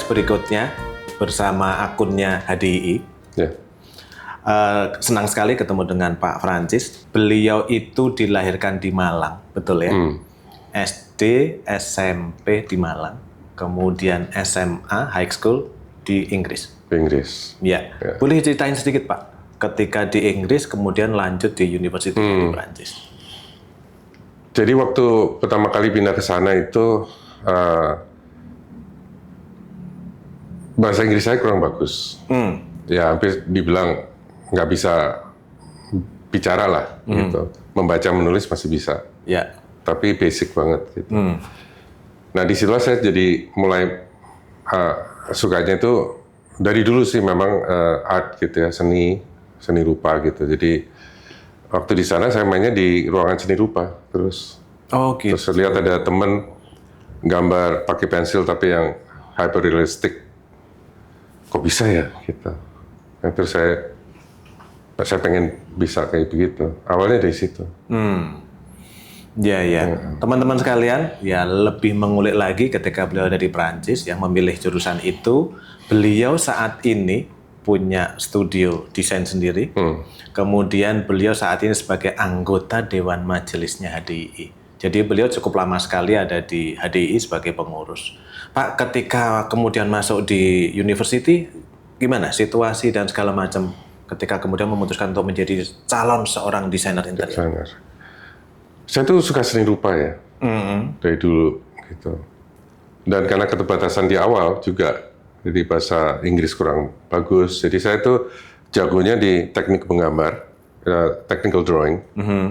berikutnya bersama akunnya HDII. Ya. Senang sekali ketemu dengan Pak Francis. Beliau itu dilahirkan di Malang, betul ya? SD, SMP di Malang, kemudian SMA, high school di Inggris. Inggris. Ya. Boleh ceritain sedikit Pak, ketika di Inggris kemudian lanjut di University di Prancis. Jadi waktu pertama kali pindah ke sana itu bahasa Inggris saya kurang bagus. Ya hampir dibilang nggak bisa bicara lah gitu. Membaca menulis masih bisa. Ya. Tapi basic banget gitu. Nah disitulah saya jadi mulai sukanya itu dari dulu sih memang art gitu ya, seni rupa gitu. Jadi waktu di sana saya mainnya di ruangan seni rupa terus. Oh gitu. Terus lihat ada temen gambar pakai pensil tapi yang hyper realistic. Kok bisa ya gitu. Nah, terus saya pengen bisa kayak begitu. Awalnya dari situ. Ya. Teman-teman sekalian, ya lebih mengulik lagi ketika beliau ada di Prancis yang memilih jurusan itu. Beliau saat ini punya studio desain sendiri. Kemudian beliau saat ini sebagai anggota Dewan Majelisnya HDII. Jadi beliau cukup lama sekali ada di HDII sebagai pengurus. Pak, ketika kemudian masuk di university, gimana situasi dan segala macam ketika kemudian memutuskan untuk menjadi calon seorang desainer interior? Saya tuh suka seni rupa ya, dari dulu gitu. Dan karena keterbatasan di awal juga, jadi bahasa Inggris kurang bagus. Jadi saya tuh jagonya di teknik menggambar, technical drawing,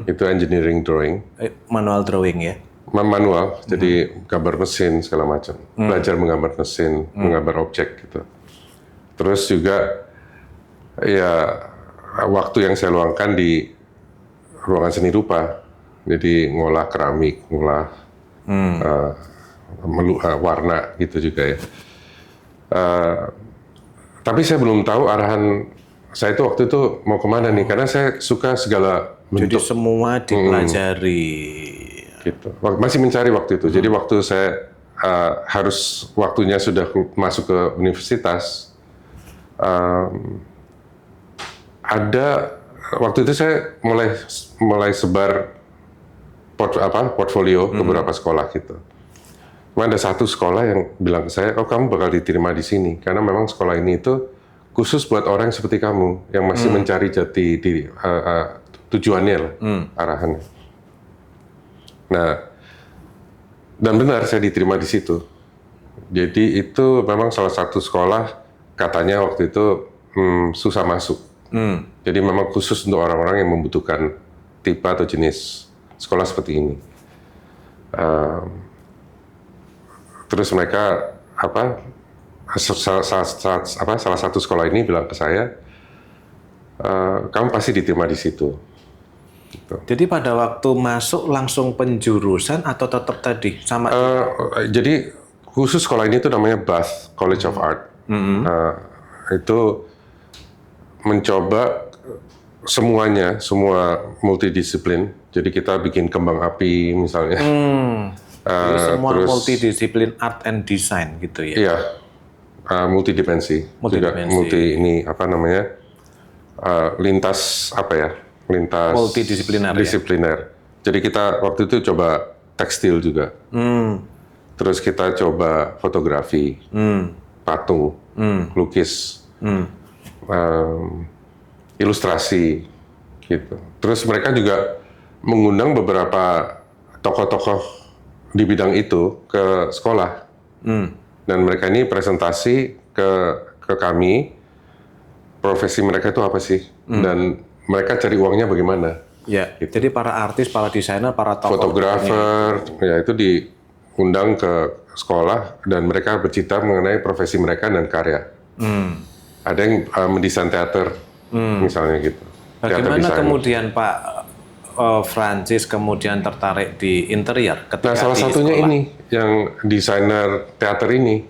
itu engineering drawing. Manual drawing ya? Manual, jadi gambar mesin segala macam. Belajar menggambar mesin, menggambar objek gitu. Terus juga ya waktu yang saya luangkan di ruangan seni rupa. Jadi ngolah keramik, ngolah warna gitu juga ya. Tapi saya belum tahu arahan saya itu waktu itu mau kemana nih, karena saya suka segala bentuk. Jadi semua dipelajari. Gitu. Masih mencari waktu itu. Jadi waktu saya harus waktunya sudah masuk ke universitas, ada waktu itu saya mulai sebar portfolio ke beberapa sekolah gitu. Cuma ada satu sekolah yang bilang ke saya, oh kamu bakal diterima di sini karena memang sekolah ini itu khusus buat orang seperti kamu yang masih mencari jati diri, tujuannya lah, arahannya. Nah, dan benar saya diterima di situ. Jadi itu memang salah satu sekolah katanya waktu itu susah masuk. Jadi memang khusus untuk orang-orang yang membutuhkan tipe atau jenis sekolah seperti ini. Terus mereka salah satu sekolah ini bilang ke saya, kamu pasti diterima di situ. Gitu. Jadi pada waktu masuk langsung penjurusan atau tetap tadi sama? Jadi khusus sekolah ini tuh namanya Bath College of Art. Itu mencoba semuanya, semua multidisiplin. Jadi kita bikin kembang api misalnya. Jadi semua multidisiplin art and design gitu ya? Iya, multidimensi. Juga multi ini lintas lintas multidisipliner. Ya? Jadi kita waktu itu coba tekstil juga. Terus kita coba fotografi, patung, lukis, ilustrasi, gitu. Terus mereka juga mengundang beberapa tokoh-tokoh di bidang itu ke sekolah, dan mereka ini presentasi ke kami, profesi mereka itu apa sih, dan mereka cari uangnya bagaimana. Ya, gitu. Jadi para artis, para desainer, para tokoh, fotografer, ya itu diundang ke sekolah dan mereka bercerita mengenai profesi mereka dan karya. Ada yang mendesain teater, misalnya gitu. Bagaimana kemudian Pak Francis kemudian tertarik di interior? Nah, salah satunya sekolah. Ini yang desainer teater ini.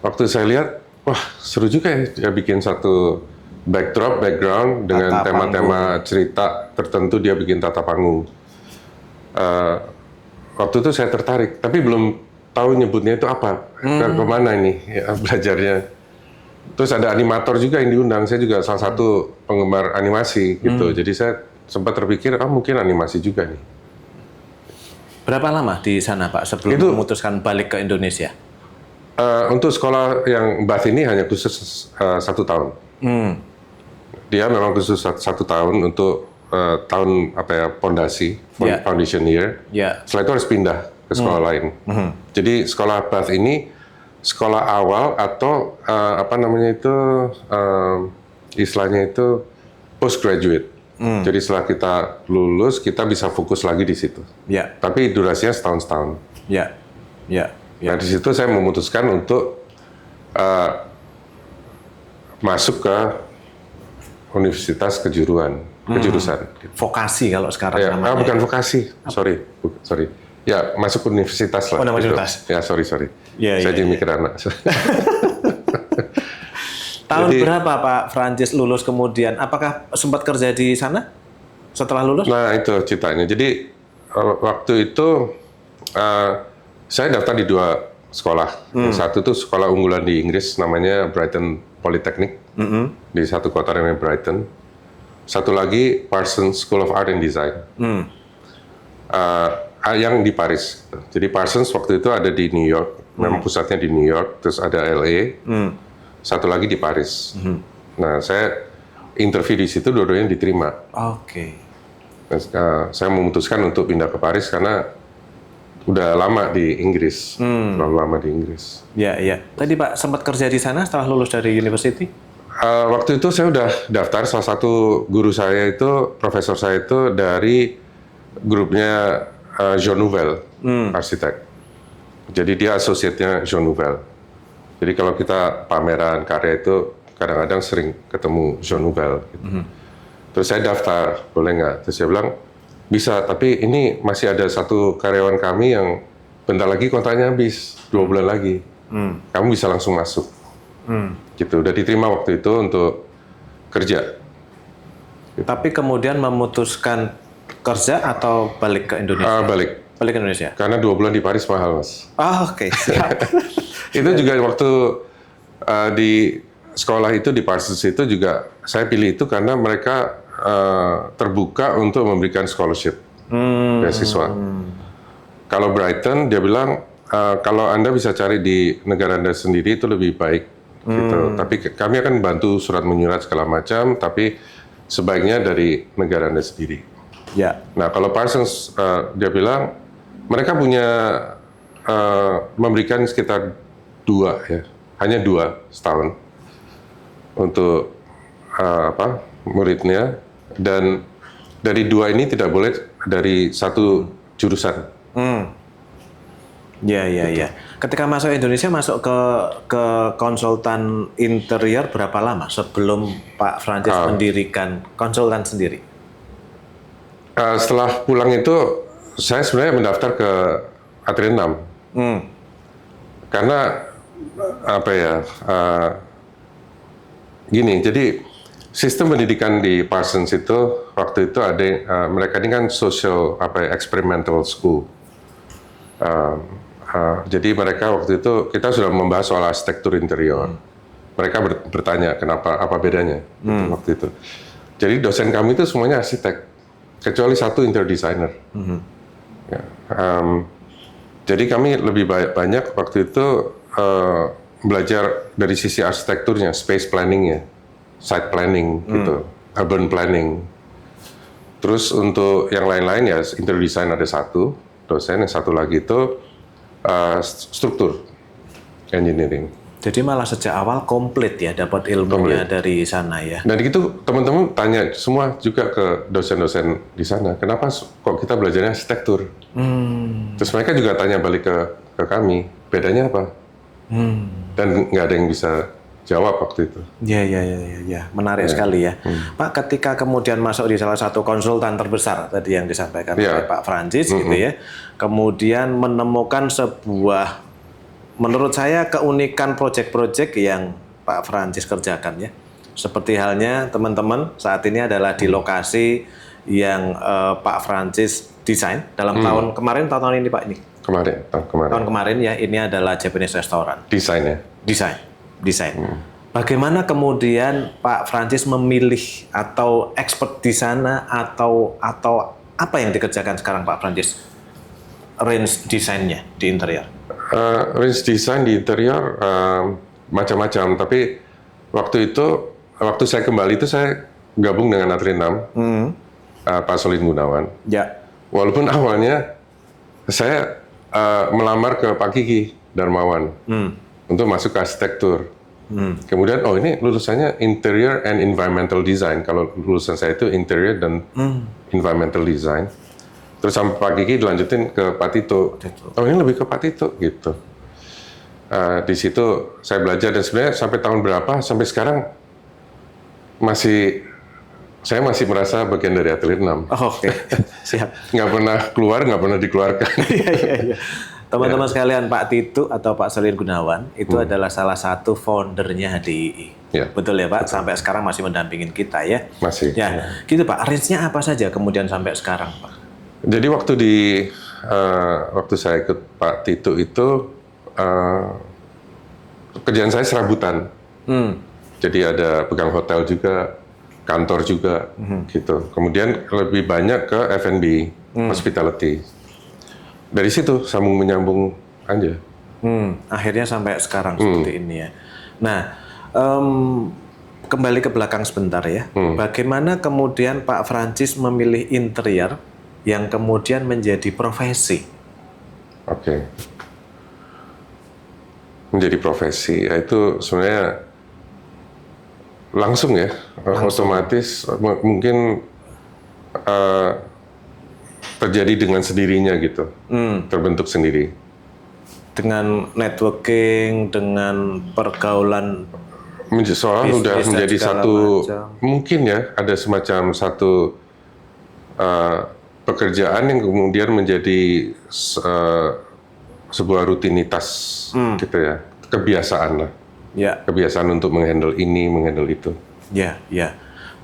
Waktu saya lihat, wah seru juga ya, dia bikin satu background dengan tema-tema cerita tertentu, dia bikin tata panggung. Waktu itu saya tertarik, tapi belum tahu nyebutnya itu apa, kemana ini ya, belajarnya. Terus ada animator juga yang diundang, saya juga salah satu penggemar animasi gitu. Jadi saya sempat terpikir, mungkin animasi juga nih. Berapa lama di sana Pak sebelum memutuskan balik ke Indonesia? Untuk sekolah yang Bath ini hanya khusus 1 tahun. Dia memang khusus 1 tahun untuk tahun pondasi, foundation year. Setelah itu harus pindah ke sekolah lain. Jadi sekolah Bath ini sekolah awal atau istilahnya itu postgraduate. Jadi setelah kita lulus kita bisa fokus lagi di situ. Tapi durasinya setahun. Nah di situ saya memutuskan untuk masuk ke universitas kejurusan. Vokasi kalau sekarang namanya. Bukan vokasi, sorry. Ya masuk universitas lah. Universitas. Ya sorry. Saya jadi mikir anak. Tahun berapa Pak Francis lulus kemudian? Apakah sempat kerja di sana setelah lulus? Nah itu ceritanya. Jadi waktu itu saya daftar di 2 sekolah. Yang satu itu sekolah unggulan di Inggris namanya Brighton Polytechnic di satu kota namanya Brighton. Satu lagi Parsons School of Art and Design yang di Paris. Jadi Parsons waktu itu ada di New York, memang pusatnya di New York. Terus ada LA, satu lagi di Paris. Nah saya interview di situ, dua-duanya diterima. Saya memutuskan untuk pindah ke Paris karena udah lama di Inggris, terlalu lama di Inggris. Tadi Pak sempat kerja di sana setelah lulus dari university? Waktu itu saya udah daftar, salah satu guru saya itu, profesor saya itu dari grupnya Jean Nouvel, arsitek. Jadi dia associate-nya Jean Nouvel. Jadi kalau kita pameran karya itu kadang-kadang sering ketemu Jean Nouvel. Gitu. Terus saya daftar, boleh nggak? Terus saya bilang, bisa, tapi ini masih ada satu karyawan kami yang bentar lagi kontraknya habis, 2 bulan lagi. Kamu bisa langsung masuk. Gitu, udah diterima waktu itu untuk kerja. Gitu. Tapi kemudian memutuskan kerja atau balik ke Indonesia? Balik ke Indonesia. Karena 2 bulan di Paris mahal, Mas. Siap. Itu juga waktu di sekolah itu di Parsons itu juga saya pilih itu karena mereka terbuka untuk memberikan scholarship beasiswa. Kalau Brighton dia bilang kalau Anda bisa cari di negara Anda sendiri itu lebih baik. Gitu. Tapi kami akan bantu surat menyurat segala macam, tapi sebaiknya dari negara Anda sendiri. Nah kalau Parsons dia bilang mereka punya memberikan sekitar 2 hanya 2 setahun untuk muridnya, dan dari 2 ini tidak boleh dari satu jurusan. Ketika masuk Indonesia, masuk ke konsultan interior berapa lama sebelum Pak Francis mendirikan konsultan sendiri? Setelah pulang itu, saya sebenarnya mendaftar ke Atrium 6. Karena gini, jadi sistem pendidikan di Parsons itu waktu itu ada mereka ini kan social experimental school. Jadi mereka waktu itu kita sudah membahas soal arsitektur interior. Mereka bertanya kenapa, apa bedanya waktu itu. Jadi dosen kami itu semuanya arsitek, kecuali satu interior designer. Jadi kami lebih banyak waktu itu belajar dari sisi arsitekturnya, space planningnya, site planning gitu, urban planning. Terus untuk yang lain-lain ya interior design ada satu dosen, yang satu lagi itu struktur engineering. Jadi malah sejak awal komplit ya dapat ilmunya dari sana ya. Dan itu teman-teman tanya semua juga ke dosen-dosen di sana, kenapa kok kita belajarnya arsitektur? Terus mereka juga tanya balik ke kami, bedanya apa? Dan nggak ada yang bisa jawab waktu itu. Ya, menarik sekali ya. Pak, ketika kemudian masuk di salah satu konsultan terbesar tadi yang disampaikan oleh Pak Francis gitu ya, kemudian menemukan sebuah, menurut saya keunikan proyek-proyek yang Pak Francis kerjakan ya. Seperti halnya teman-teman saat ini adalah di lokasi yang Pak Francis desain dalam tahun kemarin, tahun ini Pak ini. Tahun kemarin ya, ini adalah Japanese restaurant. Desainnya. Desain. Bagaimana kemudian Pak Francis memilih atau expert di sana atau apa yang dikerjakan sekarang Pak Francis? Range desainnya di interior. Range design di interior macam-macam, tapi waktu saya kembali itu saya gabung dengan Atrinam, Pak Solin Gunawan. Ya. Walaupun awalnya saya melamar ke Pak Kiki Darmawan untuk masuk ke arsitektur. Kemudian, ini lulusannya Interior and Environmental Design. Kalau lulusan saya itu Interior dan Environmental Design. Terus sama Pak Kiki dilanjutin ke Pak Tito. Ini lebih ke Pak Tito gitu. Di situ saya belajar dan sebenarnya sampai tahun berapa, sampai sekarang saya masih merasa bagian dari Atelier 6. Oke. Siap. Nggak pernah keluar, nggak pernah dikeluarkan. Iya. Teman-teman sekalian, Pak Tito atau Pak Solin Gunawan itu adalah salah satu foundernya HDII. Ya. Betul ya Pak? Sampai sekarang masih mendampingin kita ya? Masih. Ya, gitu Pak. Range-nya apa saja kemudian sampai sekarang Pak? Jadi waktu saya ikut Pak Tito itu kerjaan saya serabutan. Jadi ada pegang hotel juga, kantor juga, gitu. Kemudian lebih banyak ke F&B, hospitality. Dari situ sambung menyambung aja. Akhirnya sampai sekarang seperti ini ya. Nah, kembali ke belakang sebentar ya. Bagaimana kemudian Pak Francis memilih interior yang kemudian menjadi profesi? Oke. Menjadi profesi, itu sebenarnya langsung ya, otomatis mungkin terjadi dengan sendirinya gitu, terbentuk sendiri. Dengan networking, dengan pergaulan, Soalnya udah menjadi satu, mungkin ya, ada semacam satu pekerjaan yang kemudian menjadi sebuah rutinitas gitu ya, kebiasaan lah. Ya. Kebiasaan untuk menghandle ini, menghandle itu. Ya.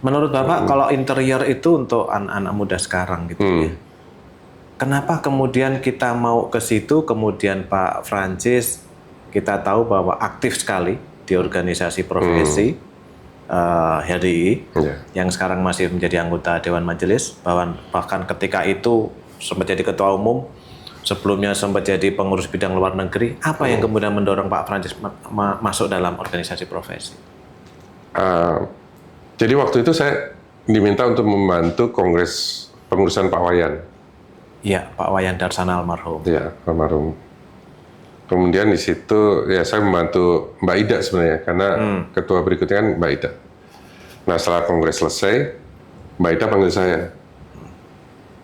Menurut Bapak, kalau interior itu untuk anak-anak muda sekarang gitu ya, kenapa kemudian kita mau ke situ, kemudian Pak Francis kita tahu bahwa aktif sekali di organisasi profesi HDI, yang sekarang masih menjadi anggota Dewan Majelis, bahkan ketika itu sempat jadi ketua umum, sebelumnya sempat jadi pengurus bidang luar negeri. Apa yang kemudian mendorong Pak Francis masuk dalam organisasi profesi? Jadi waktu itu saya diminta untuk membantu kongres pengurusan Pak Wayan. Iya, Pak Wayan Darsana almarhum. Iya, almarhum. Kemudian di situ ya saya membantu Mbak Ida sebenarnya, karena ketua berikutnya kan Mbak Ida. Nah setelah kongres selesai, Mbak Ida panggil saya,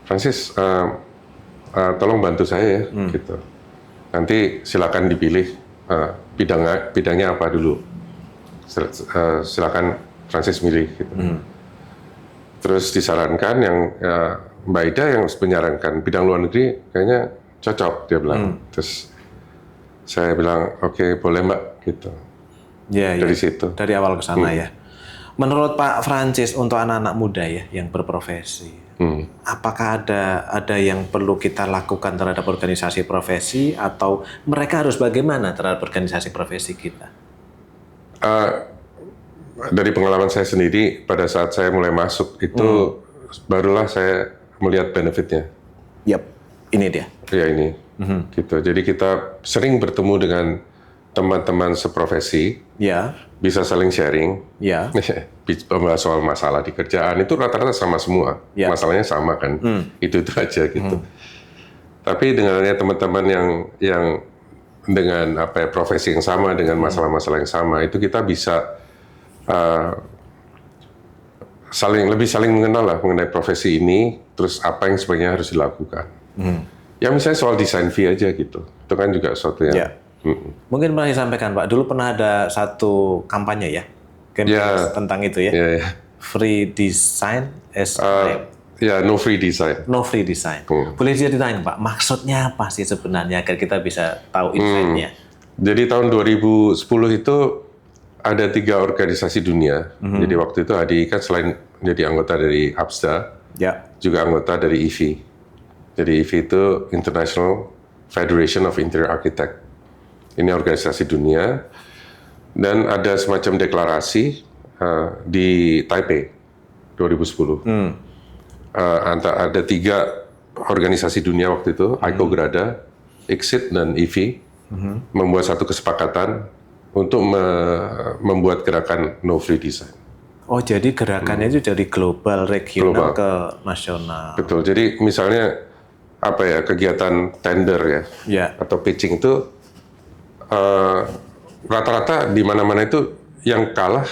Francis, tolong bantu saya ya, gitu. Nanti silakan dipilih bidangnya apa dulu. Silakan Francis milih. Gitu. Terus disarankan yang Mbak Ida yang menyarankan bidang luar negeri kayaknya cocok, dia bilang. Terus saya bilang oke, boleh Mbak, gitu. Dari situ. Dari awal ke sana ya. Menurut Pak Francis untuk anak-anak muda ya yang berprofesi, apakah ada yang perlu kita lakukan terhadap organisasi profesi atau mereka harus bagaimana terhadap organisasi profesi kita? Dari pengalaman saya sendiri, pada saat saya mulai masuk itu barulah saya melihat benefitnya. Yap, ini dia. Ya ini, gitu. Jadi kita sering bertemu dengan teman-teman seprofesi, bisa saling sharing, bahas soal masalah di kerjaan itu rata-rata sama semua, masalahnya sama kan, itu aja gitu. Tapi dengan teman-teman yang dengan profesi yang sama, dengan masalah-masalah yang sama, itu kita bisa lebih saling mengenal lah mengenai profesi ini, terus apa yang sebenarnya harus dilakukan. Ya misalnya soal desain fee aja gitu, itu kan juga sesuatu yang mungkin pernah disampaikan Pak, dulu pernah ada satu kampanye ya, tentang itu ya, free design no free design. No free design. Boleh ceritain Pak, maksudnya apa sih sebenarnya agar kita bisa tahu insight-nya? Jadi tahun 2010 itu ada 3 organisasi dunia. Jadi waktu itu HDI kan selain jadi anggota dari APSDA, juga anggota dari IFI. Jadi IFI itu International Federation of Interior Architect. Ini organisasi dunia dan ada semacam deklarasi di Taipei 2010. Ada 3 organisasi dunia waktu itu, ICOGRADA, ICSID dan IFI, membuat satu kesepakatan untuk membuat gerakan no free design. Oh, jadi gerakannya itu dari global, regional ke nasional. Betul. Jadi misalnya kegiatan tender atau pitching itu rata-rata di mana-mana itu yang kalah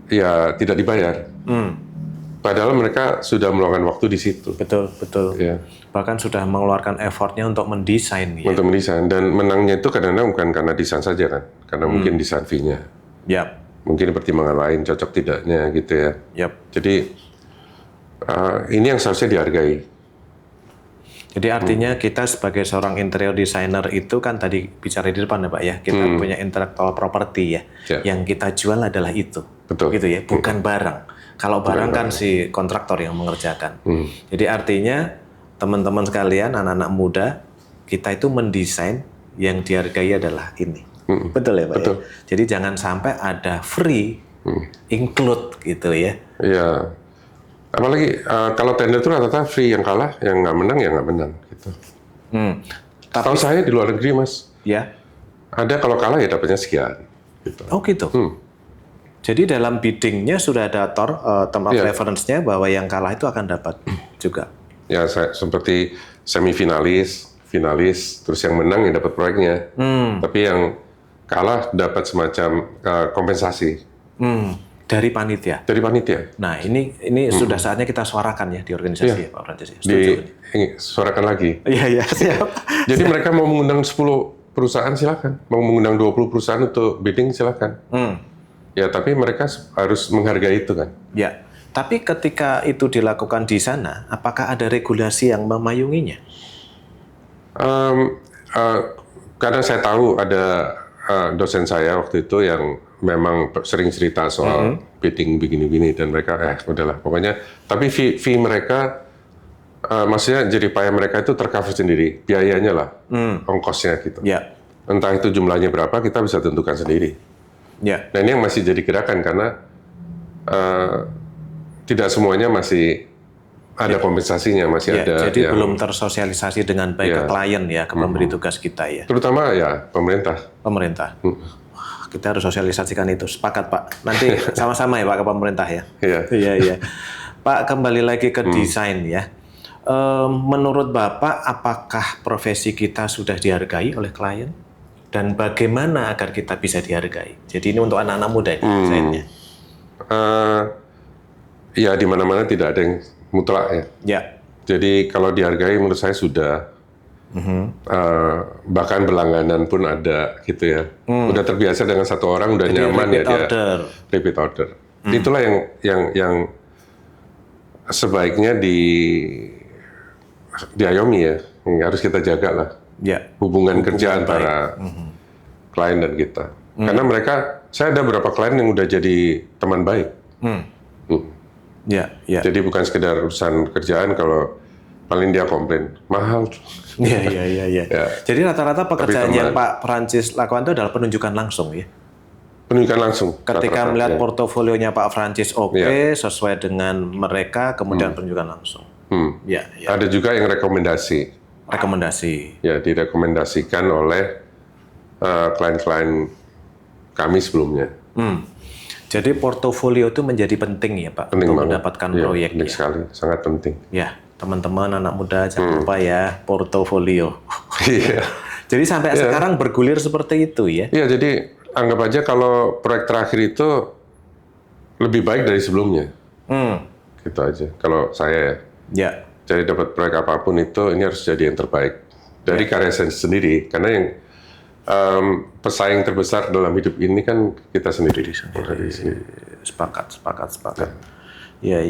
ya tidak dibayar. Padahal mereka sudah meluangkan waktu di situ. Betul. Ya. Bahkan sudah mengeluarkan effortnya untuk mendesain. Untuk mendesain. Dan menangnya itu kadang-kadang bukan karena desain saja kan. Karena mungkin desain fee-nya. Yap. Mungkin pertimbangan lain, cocok tidaknya gitu ya. Yap. Jadi ini yang seharusnya dihargai. Jadi artinya kita sebagai seorang interior designer itu kan tadi bicara di depan ya Pak ya. Kita punya intellectual property ya. Yang kita jual adalah itu. Betul. Gitu ya, bukan barang. Kalau barang kan si kontraktor yang mengerjakan. Jadi artinya teman-teman sekalian, anak-anak muda, kita itu mendesain yang dihargai adalah ini. Betul ya Pak? Betul. Ya? Jadi jangan sampai ada free, include gitu ya. Iya. Apalagi kalau tender itu rata-rata free, yang kalah, yang nggak menang ya nggak menang. Gitu. Tahu saya di luar negeri Mas. Ya. Ada kalau kalah ya dapatnya sekian. Gitu. Oh gitu. Jadi dalam biddingnya sudah ada term of reference-nya bahwa yang kalah itu akan dapat juga. Ya, seperti semifinalis, finalis, terus yang menang yang dapat proyeknya. Tapi yang kalah dapat semacam kompensasi. Dari panitia. Dari panitia. Nah, ini sudah saatnya kita suarakan ya di organisasi ya Pak Francis. Suarakan lagi. Iya, siap. Jadi mereka mau mengundang 10 perusahaan silakan, mau mengundang 20 perusahaan untuk bidding silakan. Ya, tapi mereka harus menghargai itu kan. Ya, tapi ketika itu dilakukan di sana, apakah ada regulasi yang memayunginya? Karena saya tahu ada dosen saya waktu itu yang memang sering cerita soal bidding begini-begini dan mereka udahlah pokoknya. Tapi fee mereka, maksudnya jadi payah mereka itu tercover sendiri, biayanya lah, ongkosnya gitu. Ya. Entah itu jumlahnya berapa kita bisa tentukan sendiri. Ya. Nah ini yang masih jadi gerakan karena tidak semuanya masih ada kompensasinya, masih ada. Jadi belum tersosialisasi dengan baik ke klien ya, ke pemberi tugas kita ya. Terutama ya pemerintah. Pemerintah. Kita harus sosialisasikan itu. Sepakat Pak. Nanti sama-sama ya Pak ke pemerintah ya. Iya. Pak kembali lagi ke desain ya. Menurut Bapak apakah profesi kita sudah dihargai oleh klien? Dan bagaimana agar kita bisa dihargai? Jadi ini untuk anak-anak muda ini desainnya. Ya di mana-mana tidak ada yang mutlak ya. Ya. Jadi kalau dihargai menurut saya sudah. Bahkan berlangganan pun ada gitu ya. Udah terbiasa dengan satu orang, udah jadi nyaman ya dia. Repeat order. Itulah yang sebaiknya diayomi ya. Yang harus kita jaga lah. Ya. Hubungan kerja antara klien dan kita. Karena mereka, saya ada beberapa klien yang udah jadi teman baik. Ya. Jadi bukan sekedar urusan kerjaan, kalau paling dia komplain mahal. Iya. Jadi rata-rata pekerjaan yang Pak Francis lakukan itu adalah penunjukan langsung ya. Penunjukan langsung. Ketika melihat portofolionya Pak Francis sesuai dengan mereka, kemudian penunjukan langsung. Ya. Ada juga yang rekomendasi. Ya, direkomendasikan oleh klien-klien kami sebelumnya. Jadi portofolio itu menjadi penting ya Pak, untuk mendapatkan proyek. Penting sekali, sangat penting. Ya, teman-teman anak muda jangan lupa ya portofolio. Jadi sampai sekarang bergulir seperti itu ya? Iya, jadi anggap aja kalau proyek terakhir itu lebih baik dari sebelumnya. Gitu aja, kalau saya ya. Jadi dapat proyek apapun itu, ini harus jadi yang terbaik. Dari karya saya sendiri, karena yang pesaing terbesar dalam hidup ini kan kita sendiri. Sepakat. Ya.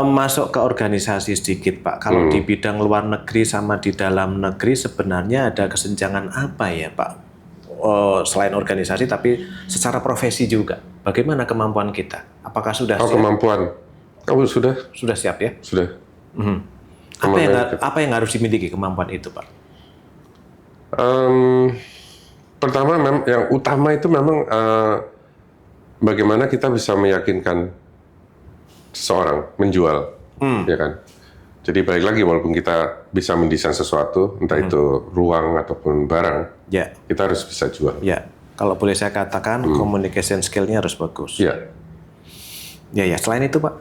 Masuk ke organisasi sedikit Pak. Kalau di bidang luar negeri sama di dalam negeri sebenarnya ada kesenjangan apa ya Pak? Selain organisasi tapi secara profesi juga. Bagaimana kemampuan kita? Apakah sudah siap? Kemampuan. Sudah. Sudah siap ya? Sudah. Apa yang harus dimiliki kemampuan itu, Pak? Pertama, yang utama itu memang bagaimana kita bisa meyakinkan seseorang menjual, ya kan? Jadi balik lagi, walaupun kita bisa mendesain sesuatu, entah itu ruang ataupun barang, Ya. kita harus bisa jual. Ya. Kalau boleh saya katakan, communication skill-nya harus bagus. Ya. Ya. Selain itu, Pak?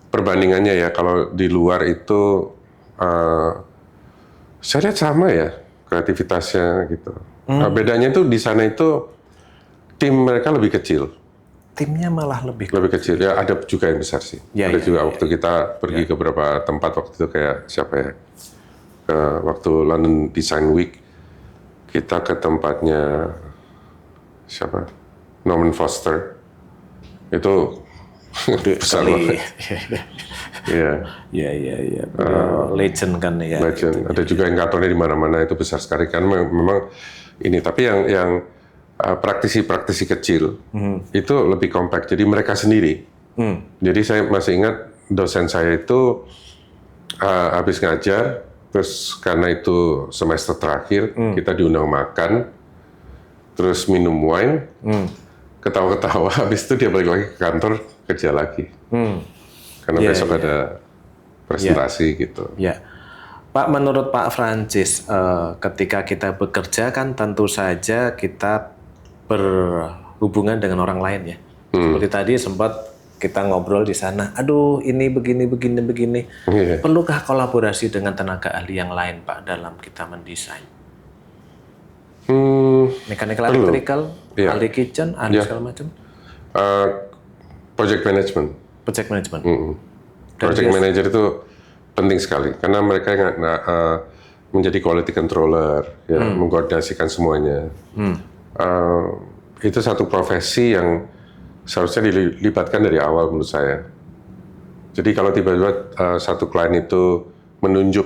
Perbandingannya ya, kalau di luar itu saya lihat sama ya kreativitasnya gitu. Bedanya itu di sana itu tim mereka lebih kecil. Timnya malah lebih Kecil ya, ada juga yang besar sih. Ada juga waktu kita pergi ke beberapa tempat waktu itu kayak siapa ya? Waktu London Design Week kita ke tempatnya siapa? Norman Foster. Itu besar banget. Iya. Iya. Legend kan ya. Legend. Ada juga yang kantornya di mana-mana, itu besar sekali kan memang ini. Tapi yang praktisi kecil itu lebih compact. Jadi mereka sendiri. Jadi saya masih ingat dosen saya itu habis ngajar, terus karena itu semester terakhir kita diundang makan, terus minum wine, ketawa-ketawa. Habis itu dia balik lagi ke kantor kerja lagi. Karena besok ada presentasi gitu. Ya, Pak, menurut Pak Francis, ketika kita bekerja kan tentu saja kita berhubungan dengan orang lain ya. Seperti tadi sempat kita ngobrol di sana. Aduh, ini begini. Yeah. Perlukah kolaborasi dengan tenaga ahli yang lain, Pak, dalam kita mendesain? Mechanical, electrical, ahli kitchen, ahli segala macam. Project management. Project management. Project manager itu penting sekali karena mereka yang menjadi quality controller, ya, mengkoordinasikan semuanya. Itu satu profesi yang seharusnya dilibatkan dari awal menurut saya. Jadi kalau tiba-tiba satu klien itu menunjuk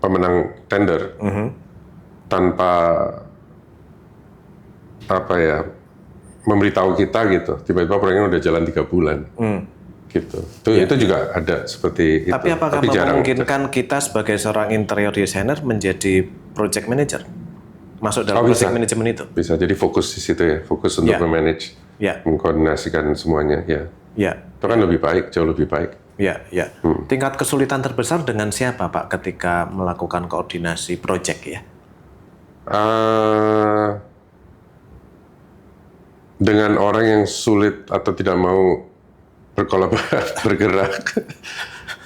pemenang tender tanpa memberitahu kita gitu, tiba-tiba proyeknya udah jalan 3 bulan. Gitu. Itu juga ada seperti itu. Tapi apakah memungkinkan kita sebagai seorang interior designer menjadi project manager? Masuk dalam project management itu? Bisa, jadi fokus di situ ya, fokus untuk memanage, mengkoordinasikan semuanya ya. Itu kan lebih baik, jauh lebih baik. Ya. Tingkat kesulitan terbesar dengan siapa, Pak, ketika melakukan koordinasi project ya? Dengan orang yang sulit atau tidak mau bergerak.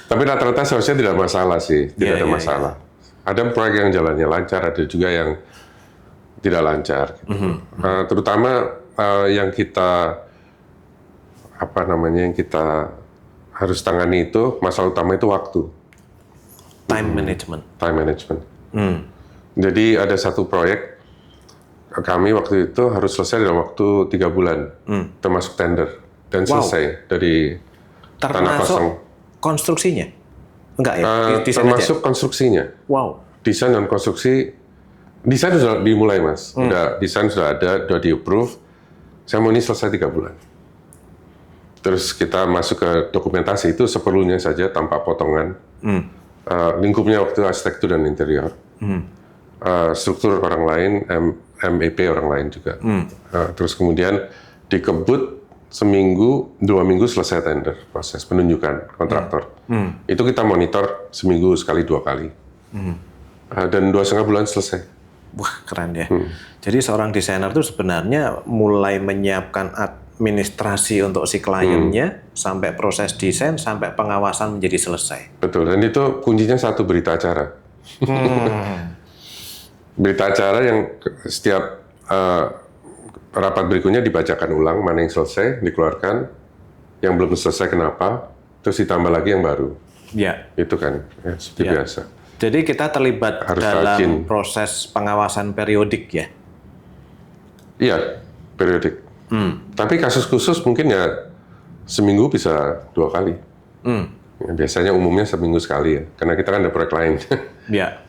Tapi rata-rata seharusnya tidak masalah sih, tidak ada masalah. Ada proyek yang jalannya lancar, ada juga yang tidak lancar. Terutama yang kita yang kita harus tangani itu, masalah utama itu waktu. Time management. Jadi ada satu proyek kami waktu itu harus selesai dalam waktu 3 bulan, termasuk tender dan selesai dari tanah kosong. Konstruksinya? Enggak ya? Termasuk konstruksinya. Wow. Desain dan konstruksi. Desain sudah dimulai, Mas. Desain sudah ada, sudah di-approve. Saya mau ini selesai 3 bulan. Terus kita masuk ke dokumentasi itu seperlunya saja tanpa potongan. Lingkupnya waktu arsitektur dan interior. Struktur orang lain, MEP orang lain juga. Terus kemudian dikebut seminggu, 2 minggu selesai tender, proses penunjukan kontraktor. Itu kita monitor seminggu sekali, 2 kali. Dan 2,5 bulan selesai. Wah, keren ya. Jadi seorang desainer itu sebenarnya mulai menyiapkan administrasi untuk si kliennya, sampai proses desain, sampai pengawasan menjadi selesai. Betul, dan itu kuncinya satu, berita acara. Berita acara yang setiap rapat berikutnya dibacakan ulang, mana yang selesai, dikeluarkan, yang belum selesai kenapa, terus ditambah lagi yang baru. Ya. Itu kan, ya, seperti biasa. Jadi kita terlibat dalam proses pengawasan periodik ya? Iya, periodik. Tapi kasus khusus mungkin ya seminggu bisa 2 kali. Ya, biasanya umumnya seminggu sekali ya, karena kita kan ada proyek lain. Ya.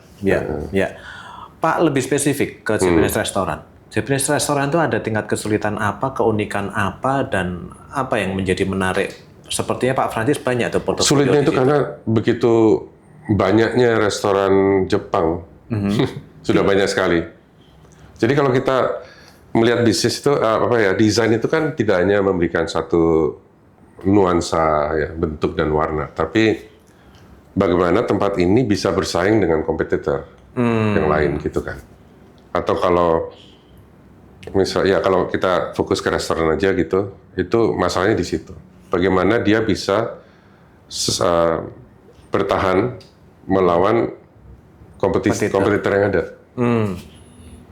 Pak, lebih spesifik ke Japanese restoran. Japanese restoran itu ada tingkat kesulitan apa, keunikan apa, dan apa yang menjadi menarik sepertinya Pak Francis banyak tuh portofolio. Sulitnya di itu situ. karena begitu banyaknya restoran Jepang, sudah banyak sekali. Jadi kalau kita melihat bisnis itu desain itu kan tidak hanya memberikan satu nuansa ya, bentuk dan warna, tapi bagaimana tempat ini bisa bersaing dengan kompetitor yang lain gitu kan. Atau kalau misalnya kalau kita fokus ke restoran aja gitu, itu masalahnya di situ. Bagaimana dia bisa bertahan melawan kompetitor yang ada.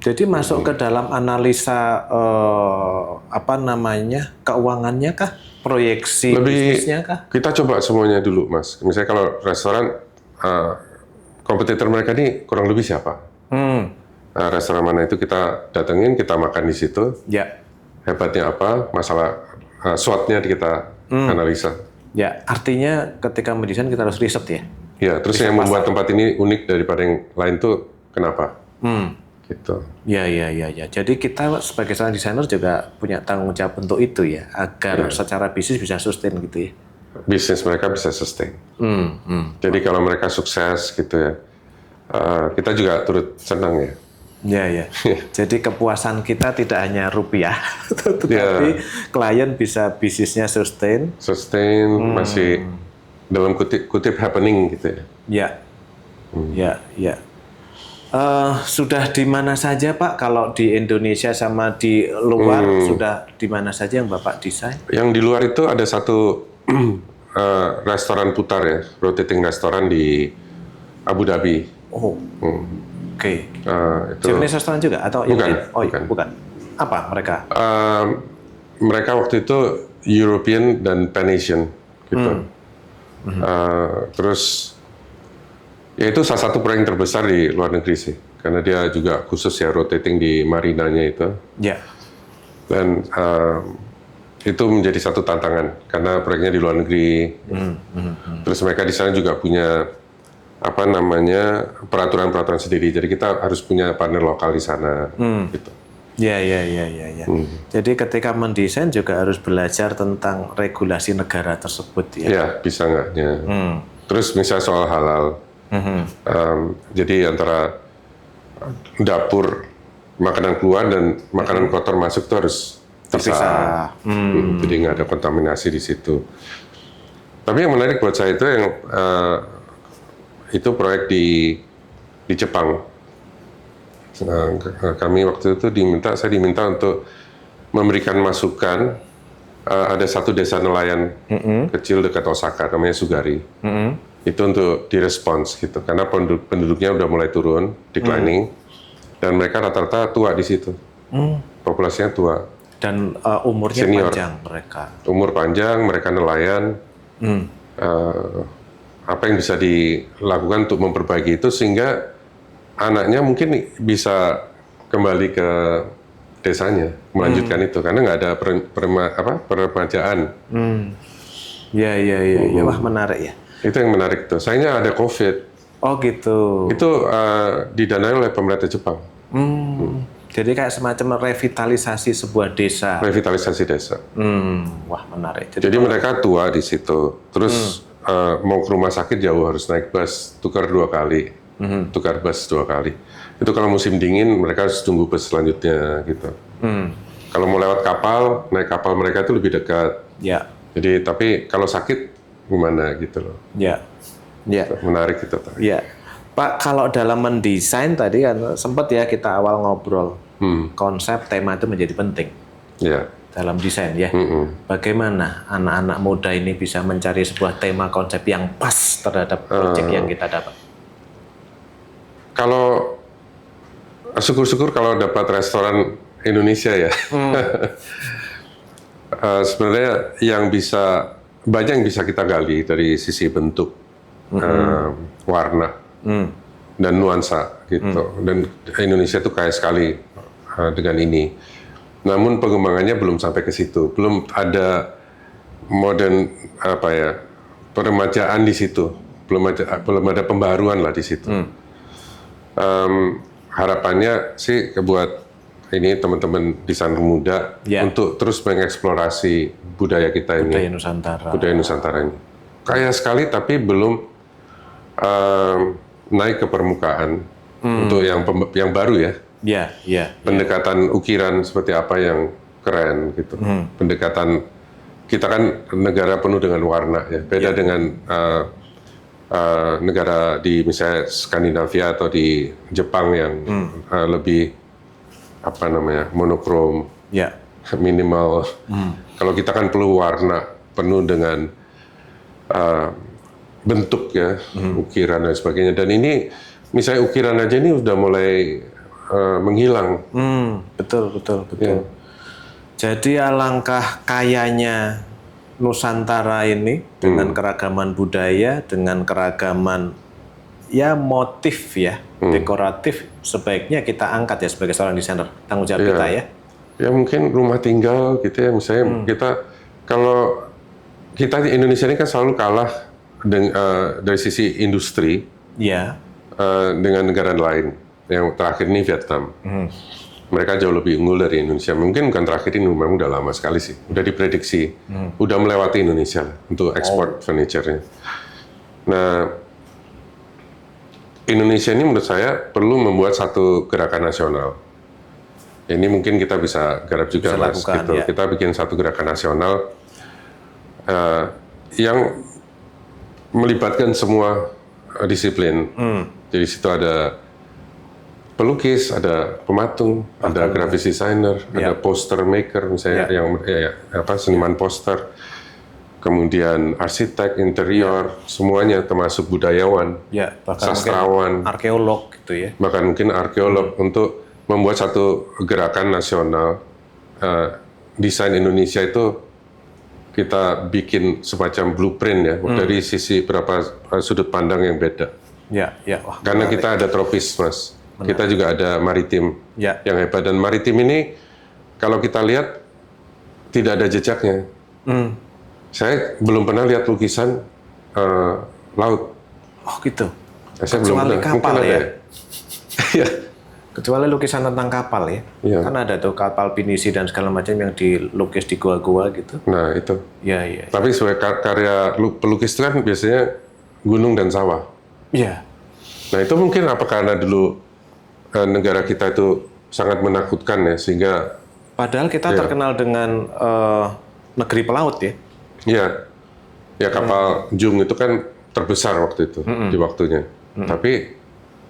Jadi masuk ke dalam analisa keuangannya kah, proyeksi bisnisnya kah? Kita coba semuanya dulu, Mas. Misalnya kalau restoran kompetitor mereka ini kurang lebih siapa? Restoran mana itu kita datengin, kita makan di situ. Ya. Hebatnya apa? Masalah SWOT-nya kita analisa. Ya, artinya ketika mendesain kita harus riset ya. Ya, terus yang membuat tempat ini unik daripada yang lain tuh kenapa? Gitu. Ya. Jadi kita sebagai seorang desainer juga punya tanggung jawab untuk itu ya, agar secara bisnis bisa sustain gitu ya. Bisnis mereka bisa sustain. Jadi kalau mereka sukses gitu ya, kita juga turut senang ya. Ya. Jadi kepuasan kita tidak hanya rupiah, tetapi klien bisa bisnisnya sustain. Masih dalam kutip happening gitu ya. Ya. Sudah di mana saja Pak? Kalau di Indonesia sama di luar sudah di mana saja yang Bapak desain? Yang di luar itu ada satu restoran putar ya, rotating restoran di Abu Dhabi. Oh, oke. Itu Japanese restoran juga atau bukan. Apa mereka? Mereka waktu itu European dan Pan Asian gitu. Terus ya itu salah satu proyek terbesar di luar negeri sih, karena dia juga khusus ya rotating di marinanya itu. Ya. Dan itu menjadi satu tantangan karena proyeknya di luar negeri. Terus mereka di sana juga punya peraturan-peraturan sendiri. Jadi kita harus punya partner lokal di sana. Gitu. Ya. Jadi ketika mendesain juga harus belajar tentang regulasi negara tersebut ya. Ya, bisa nggaknya. Terus misalnya soal halal. Jadi antara dapur makanan keluar dan makanan kotor masuk itu harus terpisah. Jadi nggak ada kontaminasi di situ. Tapi yang menarik buat saya itu yang itu proyek di Jepang. Kami waktu itu saya diminta untuk memberikan masukan. Ada satu desa nelayan kecil dekat Osaka, namanya Sugari. Itu untuk direspons gitu, karena penduduknya udah mulai turun, declining, dan mereka rata-rata tua di situ. Populasinya tua. Dan umurnya senior. panjang mereka. Umur panjang, mereka nelayan. Apa yang bisa dilakukan untuk memperbaiki itu sehingga anaknya mungkin bisa kembali ke desanya, melanjutkan itu, karena nggak ada peremajaan. Ya. Wah, menarik ya. Itu yang menarik tuh. Sayangnya ada COVID. Oh gitu. Itu didanai oleh pemerintah Jepang. Jadi kayak semacam revitalisasi sebuah desa. Revitalisasi desa. Wah, menarik. Jadi mereka tua di situ. Terus mau ke rumah sakit jauh, harus naik bus, tukar 2 kali. Tukar bus 2 kali. Itu kalau musim dingin mereka harus tunggu bus selanjutnya gitu. Kalau mau lewat kapal, naik kapal mereka itu lebih dekat. Ya. Jadi tapi kalau sakit gimana gitu loh. Ya. Menarik gitu. Ya. Pak, kalau dalam mendesain tadi kan sempat ya kita awal ngobrol konsep tema itu menjadi penting. Ya. Dalam desain ya. Bagaimana anak-anak muda ini bisa mencari sebuah tema konsep yang pas terhadap proyek yang kita dapat? Kalau syukur-syukur kalau dapat restoran Indonesia ya. Sebenarnya banyak yang bisa kita gali dari sisi bentuk, warna, dan nuansa gitu. Dan Indonesia itu kaya sekali dengan ini. Namun pengembangannya belum sampai ke situ. Belum ada modern peremajaan di situ. Belum ada pembaruan lah di situ. Harapannya sih buat ini teman-teman desainer muda untuk terus mengeksplorasi budaya kita ini. Budaya Nusantara ini. Kaya sekali tapi belum naik ke permukaan untuk yang baru ya. Pendekatan ukiran seperti apa yang keren gitu. Pendekatan kita kan negara penuh dengan warna ya. Beda dengan negara di misalnya Skandinavia atau di Jepang yang lebih monokrom, minimal. Kalau kita kan perlu warna penuh dengan bentuk ya, ukiran dan sebagainya. Dan ini misalnya ukiran aja ini udah mulai menghilang. Betul. Jadi alangkah kayanya Nusantara ini dengan keragaman budaya, dengan keragaman motif dekoratif, sebaiknya kita angkat ya sebagai seorang desainer, tanggung jawab kita ya. Ya mungkin rumah tinggal gitu ya, misalnya kalau kita di Indonesia ini kan selalu kalah dari sisi industri dengan negara lain. Yang terakhir ini Vietnam. Mereka jauh lebih unggul dari Indonesia. Mungkin bukan terakhir ini, memang udah lama sekali sih. Udah diprediksi, udah melewati Indonesia lah, untuk ekspor furniture-nya. Nah, Indonesia ini menurut saya perlu membuat satu gerakan nasional. Ini mungkin kita bisa garap juga, Mas. Gitu. Kita bikin satu gerakan nasional yang melibatkan semua disiplin. Jadi situ ada pelukis, ada pematung, ada graphic designer, ada poster maker misalnya seniman poster, kemudian arsitek interior, semuanya termasuk budayawan, sastrawan, arkeolog gitu ya. Bahkan mungkin arkeolog untuk membuat satu gerakan nasional. Desain Indonesia itu kita bikin semacam blueprint ya, dari sisi berapa sudut pandang yang beda. Karena kita ada tropis, Mas. Kita juga ada maritim yang hebat, dan maritim ini kalau kita lihat tidak ada jejaknya. Saya belum pernah lihat lukisan laut. Oh gitu. Saya belum pernah. Kapal mungkin ya. Ada. Kecuali lukisan tentang kapal ya. Kan ada tuh kapal pinisi dan segala macam yang dilukis di gua-gua gitu. Nah itu. Iya. Tapi sebagai karya pelukis itu kan biasanya gunung dan sawah. Iya. Nah itu mungkin apa karena dulu negara kita itu sangat menakutkan ya, sehingga padahal kita terkenal dengan negeri pelaut ya. Iya. Ya kapal Jung itu kan terbesar waktu itu di waktunya. Tapi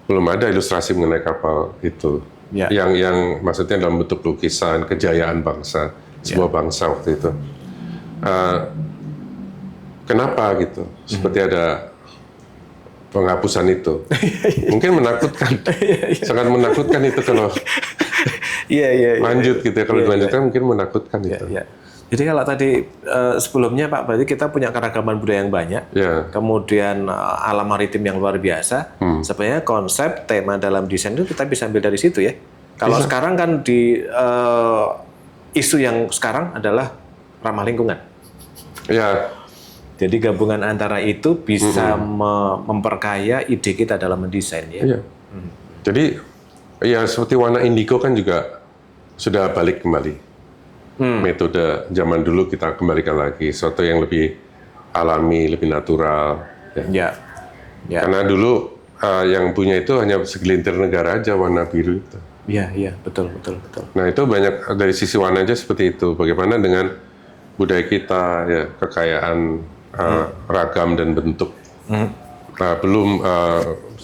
belum ada ilustrasi mengenai kapal itu. Yang maksudnya dalam bentuk lukisan kejayaan bangsa, sebuah bangsa waktu itu. Kenapa gitu? Seperti ada penghapusan itu. Mungkin menakutkan. Sangat menakutkan itu kalau lanjut gitu ya. Kalau dilanjutkan mungkin menakutkan itu. Jadi kalau tadi sebelumnya Pak, berarti kita punya keragaman budaya yang banyak. Kemudian alam maritim yang luar biasa. Sebenarnya konsep tema dalam desain itu kita bisa ambil dari situ ya. Kalau sekarang kan di isu yang sekarang adalah ramah lingkungan. Jadi gabungan antara itu bisa memperkaya ide kita dalam mendesain ya. Jadi ya seperti warna indigo kan juga sudah balik kembali. Metode zaman dulu kita kembalikan lagi, sesuatu yang lebih alami, lebih natural. Karena dulu yang punya itu hanya segelintir negara aja warna biru itu. Iya, betul. Nah itu banyak dari sisi warna aja seperti itu. Bagaimana dengan budaya kita ya, kekayaan ragam dan bentuk, belum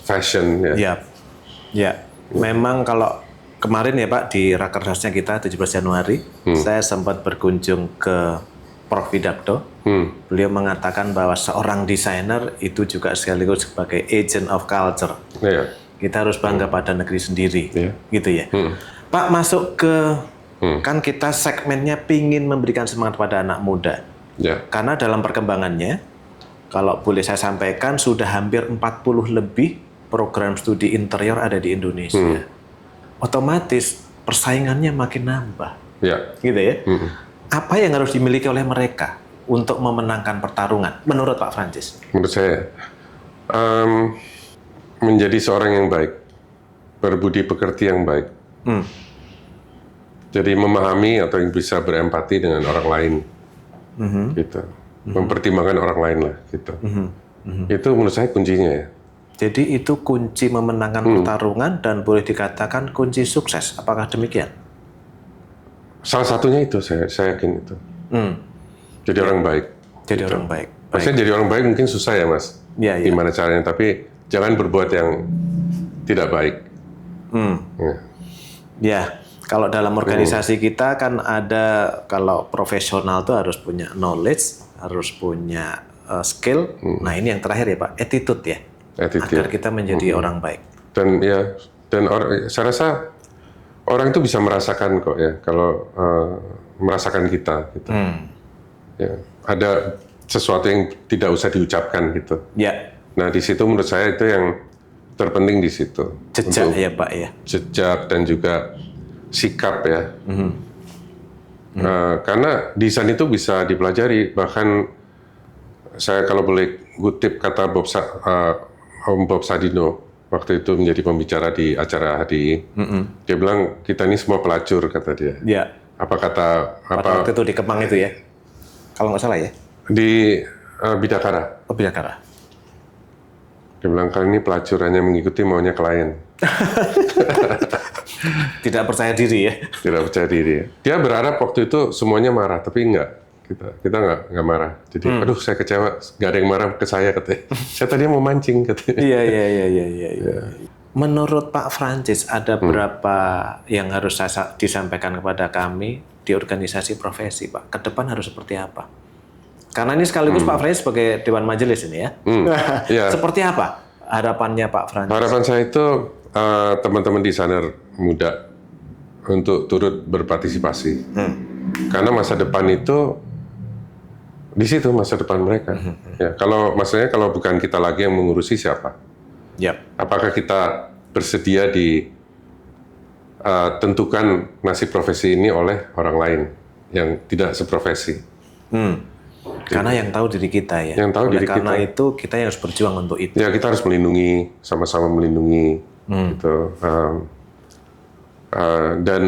fashion ya. Memang kalau kemarin ya Pak di Rakernasnya kita 17 Januari, saya sempat berkunjung ke Prof. Widakdo. Beliau mengatakan bahwa seorang desainer itu juga sekaligus sebagai agent of culture. Kita harus bangga pada negeri sendiri, gitu ya. Pak masuk ke kan kita segmennya pingin memberikan semangat pada anak muda. Karena dalam perkembangannya, kalau boleh saya sampaikan, sudah hampir 40 lebih program studi interior ada di Indonesia. Otomatis persaingannya makin nambah. Gitu ya. Apa yang harus dimiliki oleh mereka untuk memenangkan pertarungan, menurut Pak Francis? Menurut saya, menjadi seorang yang baik, berbudi pekerti yang baik. Jadi memahami atau yang bisa berempati dengan orang lain, gitu. Mempertimbangkan orang lain lah, gitu. Itu menurut saya kuncinya ya. Jadi itu kunci memenangkan pertarungan dan boleh dikatakan kunci sukses. Apakah demikian? Salah satunya itu saya yakin itu. Jadi orang baik. Jadi gitu. orang baik. Maksudnya jadi orang baik mungkin susah ya Mas. Ya, ya. Gimana caranya? Tapi jangan berbuat yang tidak baik. Ya, kalau dalam organisasi kita kan ada, kalau profesional tuh harus punya knowledge, harus punya skill. Nah ini yang terakhir ya Pak, attitude ya. Attitude. Agar kita menjadi orang baik. Dan saya rasa orang itu bisa merasakan kok ya, kalau merasakan kita gitu. Ya, ada sesuatu yang tidak usah diucapkan gitu. Ya. Nah di situ menurut saya itu yang terpenting di situ. Jejak ya Pak ya. Jejak dan juga sikap ya. Karena desain itu bisa dipelajari. Bahkan saya kalau boleh kutip kata Om Bob Sadino waktu itu menjadi pembicara di acara HDI, dia bilang kita ini semua pelacur kata dia. Ya. Pada waktu itu di Kemang itu ya, kalau nggak salah ya. Di Bidakara. Oh Bidakara. Dia bilang kali ini pelacur hanya mengikuti maunya klien. Tidak percaya diri ya. Tidak percaya diri. Dia berharap waktu itu semuanya marah, tapi enggak. Kita nggak marah. Jadi, aduh saya kecewa, nggak ada yang marah ke saya katanya. Saya tadi mau mancing katanya. Iya. Menurut Pak Francis, ada berapa yang harus disampaikan kepada kami di organisasi profesi, Pak? Ke depan harus seperti apa? Karena ini sekaligus Pak Francis sebagai Dewan Majelis ini ya. Iya. Seperti apa harapannya Pak Francis? Harapan saya itu teman-teman desainer muda untuk turut berpartisipasi. Karena masa depan itu di situ masa depan mereka. Ya, maksudnya kalau bukan kita lagi yang mengurusi siapa? Yep. Apakah kita bersedia tentukan nasib profesi ini oleh orang lain yang tidak seprofesi? Karena yang tahu diri kita ya. Yang tahu diri karena kita. itu kita yang harus berjuang untuk itu. Ya kita harus melindungi, sama-sama melindungi, gitu. Dan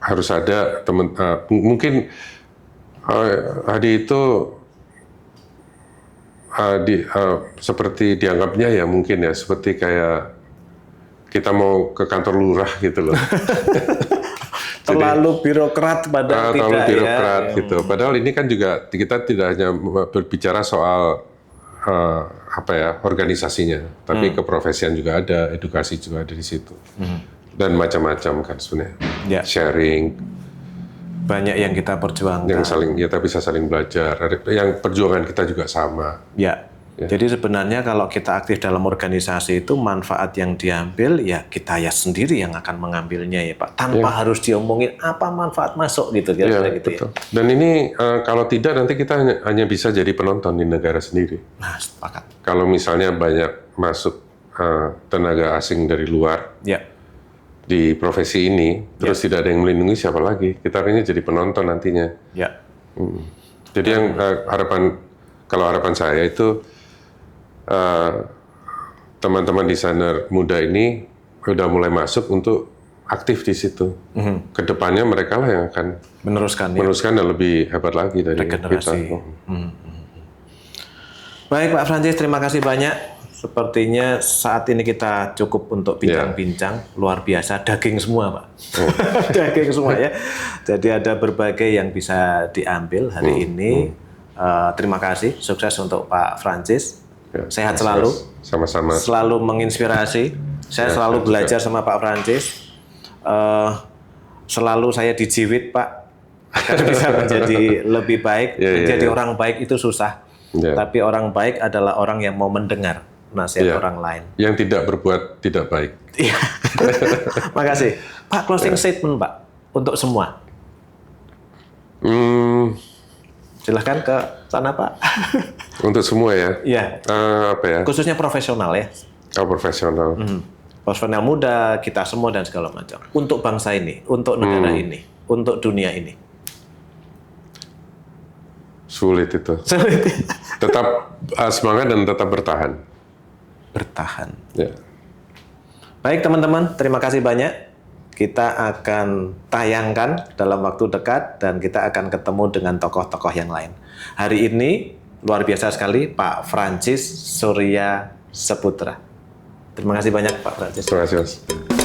harus ada mungkin Hadi itu seperti dianggapnya ya mungkin ya seperti kayak kita mau ke kantor lurah gitu loh. Terlalu birokrat pada tidak terlalu birokrat ya. gitu. Padahal ini kan juga kita tidak hanya berbicara soal organisasinya, tapi keprofesian juga ada, edukasi juga ada di situ. Dan macam-macam kan sebenarnya. Ya. Sharing. Banyak yang kita perjuangkan. Kita bisa saling belajar. Yang perjuangan kita juga sama. Ya. Jadi sebenarnya kalau kita aktif dalam organisasi itu manfaat yang diambil ya kita ya sendiri yang akan mengambilnya ya Pak. Tanpa harus diomongin apa manfaat masuk gitu kira-kira gitu betul. Ya. Dan ini kalau tidak nanti kita hanya bisa jadi penonton di negara sendiri. Nah, sepakat. Kalau misalnya banyak masuk tenaga asing dari luar. Ya. Di profesi ini, terus tidak ada yang melindungi siapa lagi? Kita akhirnya jadi penonton nantinya. Ya. Jadi yang harapan saya itu teman-teman desainer muda ini udah mulai masuk untuk aktif di situ. Kedepannya mereka lah yang akan meneruskan dan lebih hebat lagi dari kita. Baik Pak Francis, terima kasih banyak. Sepertinya saat ini kita cukup untuk bincang-bincang. Luar biasa, daging semua Pak. Daging semua ya. Jadi ada berbagai yang bisa diambil hari ini. Terima kasih, sukses untuk Pak Francis. Sehat selalu. Sama-sama. Selalu menginspirasi. Saya selalu belajar sama Pak Francis. Selalu saya dijiwit Pak. Agar bisa menjadi lebih baik. Menjadi orang baik itu susah. Tapi orang baik adalah orang yang mau mendengar nasihat orang lain. Yang tidak berbuat tidak baik. Iya. Makasih. Pak, closing statement Pak untuk semua. Silahkan ke sana Pak. Untuk semua ya? Iya. Apa ya? Khususnya profesional ya? Profesional. Profesional muda, kita semua dan segala macam. Untuk bangsa ini, untuk negara ini, untuk dunia ini. Sulit itu. Sulit. Tetap semangat dan tetap bertahan. Bertahan. Ya. Baik teman-teman, terima kasih banyak. kita akan tayangkan dalam waktu dekat dan kita akan ketemu dengan tokoh-tokoh yang lain. Hari ini luar biasa sekali Pak Francis Surya Saputra. Terima kasih banyak Pak Francis. Terima kasih Mas.